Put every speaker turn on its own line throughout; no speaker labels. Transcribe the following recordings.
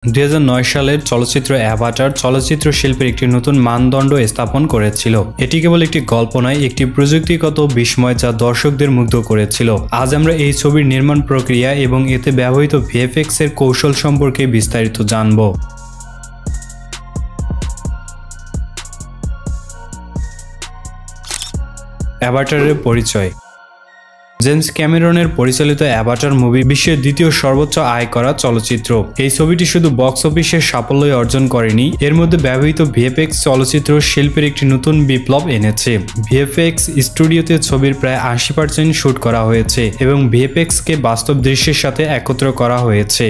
2009 সালের চলচ্চিত্র অ্যাভাটার চলচ্চিত্র শিল্পের একটি নতুন মানদণ্ড স্থাপন করেছিল। এটি কেবল একটি গল্প নয়, একটি প্রযুক্তিগত বিস্ময় যা দর্শকদের মুগ্ধ করেছিল। আজ আমরা এই ছবির নির্মাণ প্রক্রিয়া এবং এতে ব্যবহৃত ভিএফএক্স এর কৌশল সম্পর্কে বিস্তারিত জানব। অ্যাভাটারের পরিচয়। জেমস ক্যামেরনের পরিচালিত অ্যাভাটার মুভি বিশ্বের দ্বিতীয় সর্বোচ্চ আয় করা চলচ্চিত্র। এই ছবিটি শুধু বক্স অফিসের সাফল্যই অর্জন করেনি, এর মধ্যে ব্যবহৃত ভিএফএক্স চলচ্চিত্র শিল্পের একটি নতুন বিপ্লব এনেছে। ভিএফএক্স স্টুডিওতে ছবির প্রায় 80% শুট করা হয়েছে এবং ভিএফএক্স কে বাস্তব দৃশ্যের সাথে একত্র করা হয়েছে।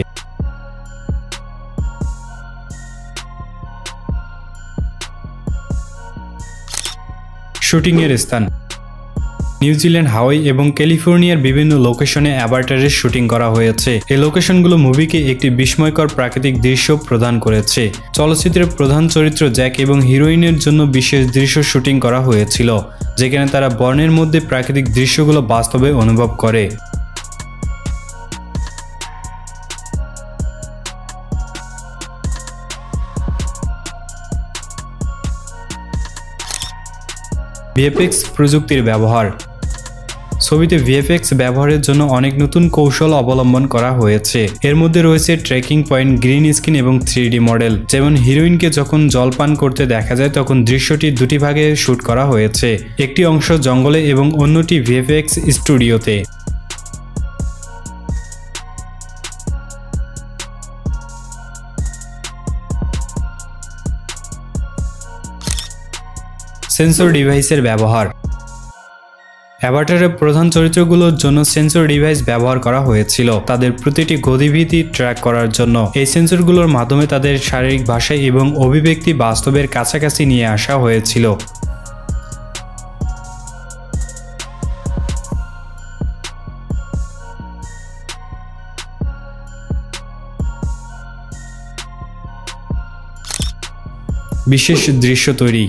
শুটিং এর স্থান। নিউজিল্যান্ড, হাওয়াই এবং ক্যালিফোর্নিয়ার বিভিন্ন লোকেশনে অ্যাভাটারের শুটিং করা হয়েছে। এই লোকেশনগুলো মুভিকে একটি বিস্ময়কর প্রাকৃতিক দৃশ্য প্রদান করেছে। চলচ্চিত্রের প্রধান চরিত্র জ্যাক এবং হিরোইনের জন্য বিশেষ দৃশ্য শুটিং করা হয়েছিল, যেখানে তারা বনের মধ্যে প্রাকৃতিক দৃশ্যগুলো বাস্তবে অনুভব করে। ভিএফএক্স প্রযুক্তির ব্যবহার। ছবিতে ভিএফএক্স ব্যবহারের জন্য অনেক নতুন কৌশল অবলম্বন করা হয়েছে। এর মধ্যে রয়েছে ট্রেকিং পয়েন্ট, গ্রিন স্ক্রিন এবং 3D মডেল। যেমন হিরোইনকে যখন জল পান করতে দেখা যায় তখন দৃশ্যটি দুটি ভাগে শুট করা হয়েছে, একটি অংশ জঙ্গলে এবং অন্যটি ভিএফএক্স স্টুডিওতে। সেন্সর ডিভাইসের ব্যবহার। অ্যাভাটারের প্রধান চরিত্রগুলোর জন্য সেন্সর ডিভাইস ব্যবহার করা হয়েছিল তাদের প্রতিটি গতিবিধি ট্র্যাক করার জন্য। এই সেন্সরগুলোর মাধ্যমে তাদের শারীরিক ভাষা এবং অভিব্যক্তি বাস্তবের কাছাকাছি নিয়ে আসা হয়েছিল। বিশেষ দৃশ্য তৈরি।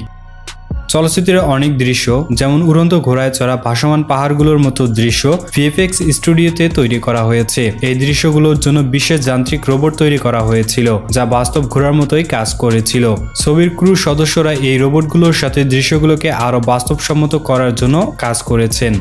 চলচ্চিত্রের অনেক দৃশ্য, যেমন উড়ন্ত ঘোড়ায় চড়া ভাসমান পাহাড়গুলোর মতো দৃশ্য, ভিএফএক্স স্টুডিওতে তৈরি করা হয়েছে। এই দৃশ্যগুলোর জন্য বিশেষ যান্ত্রিক রোবট তৈরি করা হয়েছিল, যা বাস্তব ঘোড়ার মতোই কাজ করেছিল। ছবির ক্রু সদস্যরা এই রোবটগুলোর সাথে দৃশ্যগুলোকে আরও বাস্তবসম্মত করার জন্য কাজ করেছেন।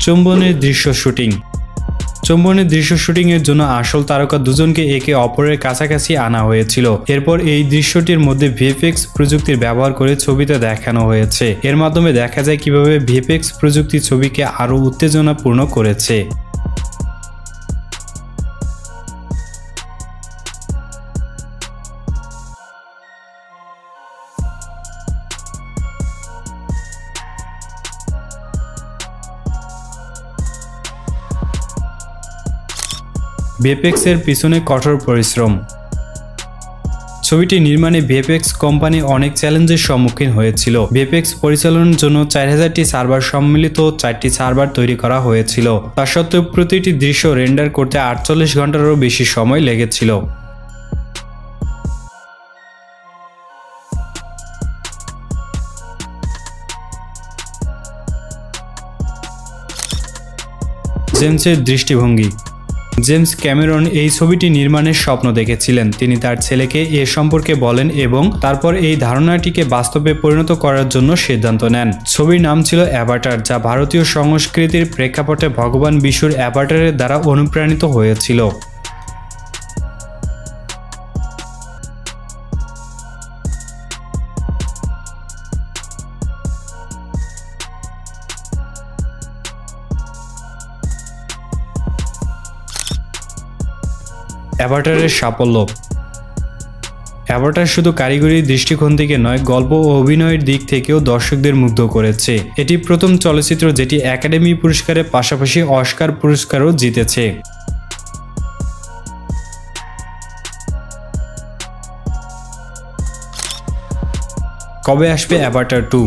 চুম্বনের দৃশ্য শুটিং। চুম্বনের দৃশ্য শুটিং এর জন্য আসল তারকা দুজনকে একে অপরের কাছাকাছি আনা হয়েছিল। এরপর এই দৃশ্যটির মধ্যে ভিএফএক্স প্রযুক্তির ব্যবহার করে ছবিতে দেখানো হয়েছে। এর মাধ্যমে দেখা যায় কিভাবে ভিএফএক্স প্রযুক্তি ছবিকে আরও উত্তেজনাপূর্ণ করেছে। ভিএফএক্স এর পিছনে কঠোর পরিশ্রম। ছবিটি নির্মাণে ভিএফএক্স কোম্পানি অনেক চ্যালেঞ্জের সম্মুখীন হয়েছিল। ভিএফএক্স পরিচালনার জন্য 4000টি সার্ভার সম্মিলিত 4টি সার্ভার তৈরি করা হয়েছিল। তা সত্ত্বেও প্রতিটি দৃশ্য রেন্ডার করতে 48 ঘন্টারও বেশি সময় লেগেছিল। জেমসের দৃষ্টিভঙ্গি। জেমস ক্যামেরন এই ছবিটি নির্মাণের স্বপ্ন দেখেছিলেন। তিনি তার ছেলেকে এ সম্পর্কে বলেন এবং তারপর এই ধারণাটিকে বাস্তবে পরিণত করার জন্য সিদ্ধান্ত নেন। ছবির নাম ছিল অ্যাভাটার, যা ভারতীয় সংস্কৃতির প্রেক্ষাপটে ভগবান বিষ্ণুর অ্যাভাটারের দ্বারা অনুপ্রাণিত হয়েছিল। অ্যাভাটারের সাফল্য। অ্যাভাটার শুধু কারিগরি দৃষ্টিকোণ থেকে নয়, গল্প ও অভিনয়ের দিক থেকেও দর্শকদের মুগ্ধ করেছে। এটি প্রথম চলচ্চিত্র যেটি একাডেমি পুরস্কারের পাশাপাশি অস্কার পুরস্কারও জিতেছে। কবে আসবে অ্যাভাটার 2?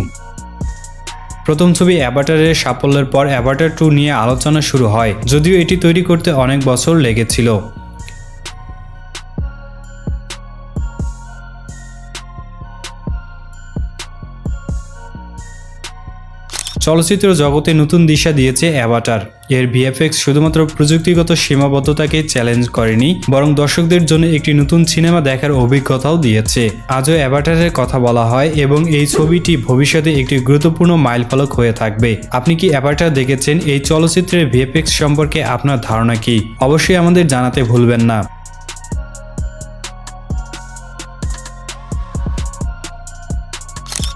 প্রথম ছবি অ্যাভাটারের সাফল্যের পর অ্যাভাটার 2 নিয়ে আলোচনা শুরু হয়, যদিও এটি তৈরি করতে অনেক বছর লেগেছিল। চলচ্চিত্র জগতে নতুন দিশা দিয়েছে অ্যাভাটার। এর ভিএফএক্স শুধুমাত্র প্রযুক্তিগত সীমাবদ্ধতাকে চ্যালেঞ্জ করেনি, বরং দর্শকদের জন্য একটি নতুন সিনেমা দেখার অভিজ্ঞতাও দিয়েছে। আজও অ্যাভাটারের কথা বলা হয় এবং এই ছবিটি ভবিষ্যতে একটি গুরুত্বপূর্ণ মাইলফলক হয়ে থাকবে। আপনি কি অ্যাভাটার দেখেছেন? এই চলচ্চিত্রের ভিএফএক্স সম্পর্কে আপনার ধারণা কি? অবশ্যই আমাদের জানাতে ভুলবেন না।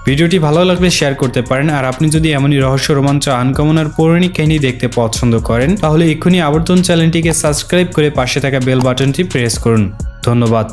ভিডিওটি ভালো লাগলে শেয়ার করতে পারেন। আর আপনি যদি এমনই রহস্য, রোমাঞ্চ, আনকমন আর পৌরাণিক কাহিনী দেখতে পছন্দ করেন, তাহলে এক্ষুনি আবর্তন চ্যানেলটিকে সাবস্ক্রাইব করে পাশে থাকা বেল বাটনটি প্রেস করুন। ধন্যবাদ।